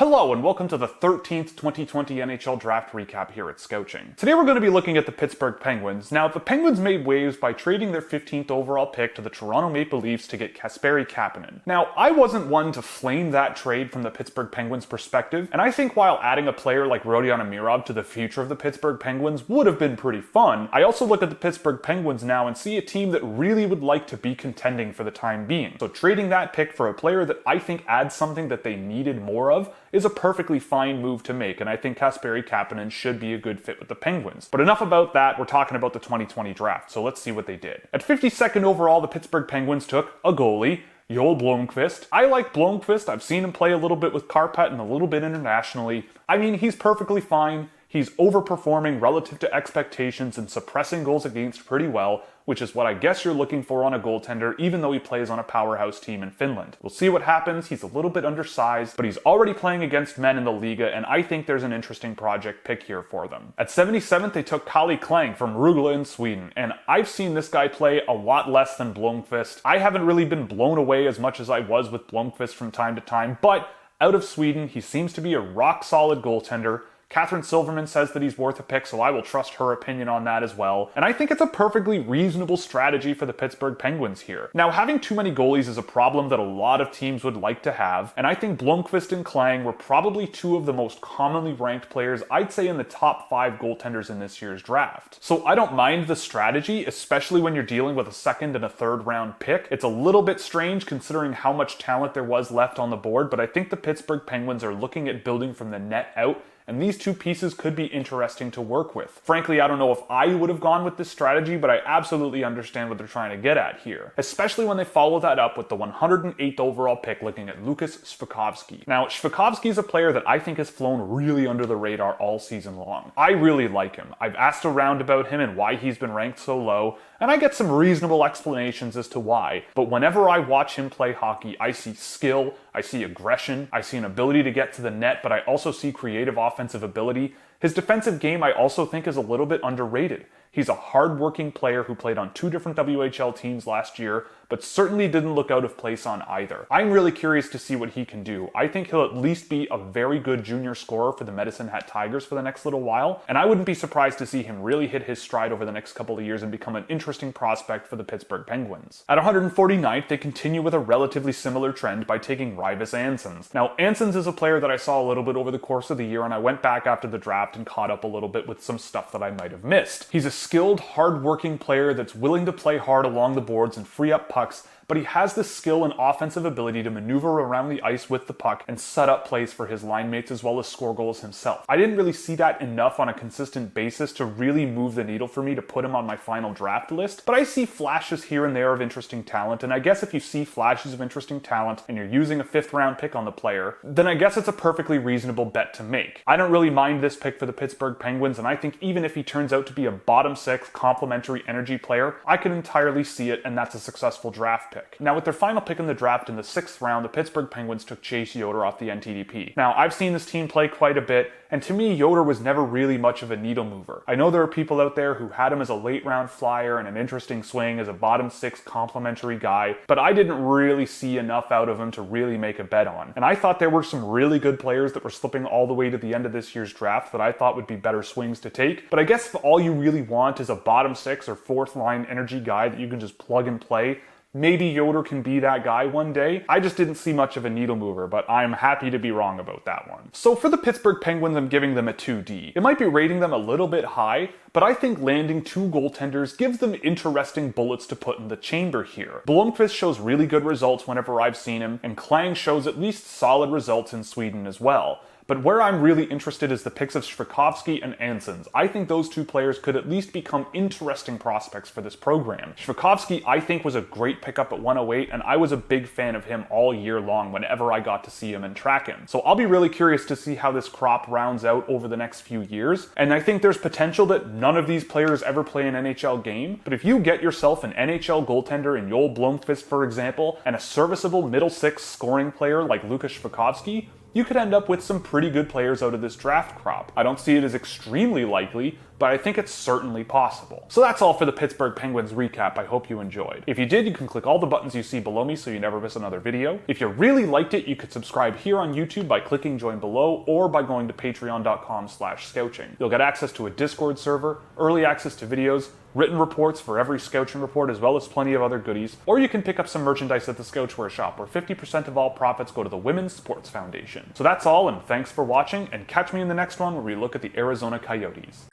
Hello and welcome to the 13th 2020 NHL Draft recap here at Scouching. Today we're going to be looking at the Pittsburgh Penguins. Now, the Penguins made waves by trading their 15th overall pick to the Toronto Maple Leafs to get Baie-Comeau. Now, I wasn't one to flame that trade from the Pittsburgh Penguins' perspective, and I think while adding a player like Rodion Amirov to the future of the Pittsburgh Penguins would have been pretty fun, I also look at the Pittsburgh Penguins now and see a team that really would like to be contending for the time being. So trading that pick for a player that I think adds something that they needed more of is a perfectly fine move to make, and I think Baie-Comeau should be a good fit with the Penguins. But enough about that, we're talking about the 2020 draft, so let's see what they did. At 52nd overall, the Pittsburgh Penguins took a goalie, Joel Blomqvist. I like Blomqvist. I've seen him play a little bit with Kärpät and a little bit internationally. I mean, he's perfectly fine. He's overperforming relative to expectations and suppressing goals against pretty well, which is what I guess you're looking for on a goaltender, even though he plays on a powerhouse team in Finland. We'll see what happens. He's a little bit undersized, but he's already playing against men in the Liga, and I think there's an interesting project pick here for them. At 77th, they took Kalle Klang from Rögle in Sweden, and I've seen this guy play a lot less than Blomqvist. I haven't really been blown away as much as I was with Blomqvist from time to time, but out of Sweden, he seems to be a rock-solid goaltender. Catherine Silverman says that he's worth a pick, so I will trust her opinion on that as well. And I think it's a perfectly reasonable strategy for the Pittsburgh Penguins here. Now, having too many goalies is a problem that a lot of teams would like to have, and I think Blomqvist and Klang were probably two of the most commonly ranked players, I'd say in the top 5 goaltenders in this year's draft. So I don't mind the strategy, especially when you're dealing with a second and a third round pick. It's a little bit strange considering how much talent there was left on the board, but I think the Pittsburgh Penguins are looking at building from the net out, and these two pieces could be interesting to work with. Frankly, I don't know if I would have gone with this strategy, but I absolutely understand what they're trying to get at here, especially when they follow that up with the 108th overall pick looking at Lukas Svejkovsky. Now, Svejkovsky is a player that I think has flown really under the radar all season long. I really like him. I've asked around about him and why he's been ranked so low, and I get some reasonable explanations as to why, but whenever I watch him play hockey, I see skill, I see aggression, I see an ability to get to the net, but I also see creative offensive ability. His defensive game I also think is a little bit underrated. He's a hard-working player who played on 2 different WHL teams last year, but certainly didn't look out of place on either. I'm really curious to see what he can do. I think he'll at least be a very good junior scorer for the Medicine Hat Tigers for the next little while, and I wouldn't be surprised to see him really hit his stride over the next couple of years and become an interesting prospect for the Pittsburgh Penguins. At 149th, they continue with a relatively similar trend by taking Rivas Ansons. Now, Ansons is a player that I saw a little bit over the course of the year, and I went back after the draft and caught up a little bit with some stuff that I might have missed. He's a skilled, hard-working player that's willing to play hard along the boards and free up pucks, but he has the skill and offensive ability to maneuver around the ice with the puck and set up plays for his line mates as well as score goals himself. I didn't really see that enough on a consistent basis to really move the needle for me to put him on my final draft list, but I see flashes here and there of interesting talent, and I guess if you see flashes of interesting talent and you're using a 5th round pick on the player, then I guess it's a perfectly reasonable bet to make. I don't really mind this pick for the Pittsburgh Penguins, and I think even if he turns out to be a bottom 6 complementary energy player, I can entirely see it, and that's a successful draft pick. Now, with their final pick in the draft in the 6th round, the Pittsburgh Penguins took Chase Yoder off the NTDP. Now, I've seen this team play quite a bit, and to me, Yoder was never really much of a needle mover. I know there are people out there who had him as a late round flyer and an interesting swing as a bottom 6 complimentary guy, but I didn't really see enough out of him to really make a bet on. And I thought there were some really good players that were slipping all the way to the end of this year's draft that I thought would be better swings to take, but I guess if all you really want is a bottom 6 or 4th line energy guy that you can just plug and play, maybe Yoder can be that guy one day. I just didn't see much of a needle mover, but I'm happy to be wrong about that one. So for the Pittsburgh Penguins, I'm giving them a 2D. It might be rating them a little bit high, but I think landing 2 goaltenders gives them interesting bullets to put in the chamber here. Blomqvist shows really good results whenever I've seen him, and Klang shows at least solid results in Sweden as well. But where I'm really interested is the picks of Svejkovsky and Ansons. I think those 2 players could at least become interesting prospects for this program. Svejkovsky, I think, was a great pickup at 108, and I was a big fan of him all year long whenever I got to see him and track him. So I'll be really curious to see how this crop rounds out over the next few years, and I think there's potential that none of these players ever play an NHL game, but if you get yourself an NHL goaltender in Joel Blomqvist, for example, and a serviceable middle 6 scoring player like Lukas Svejkovsky, you could end up with some pretty good players out of this draft crop. I don't see it as extremely likely, but I think it's certainly possible. So that's all for the Pittsburgh Penguins recap. I hope you enjoyed. If you did, you can click all the buttons you see below me so you never miss another video. If you really liked it, you could subscribe here on YouTube by clicking join below or by going to patreon.com/scouching. You'll get access to a Discord server, early access to videos, written reports for every Scouching report, as well as plenty of other goodies, or you can pick up some merchandise at the Scouchwear shop, where 50% of all profits go to the Women's Sports Foundation. So that's all, and thanks for watching, and catch me in the next one where we look at the Arizona Coyotes.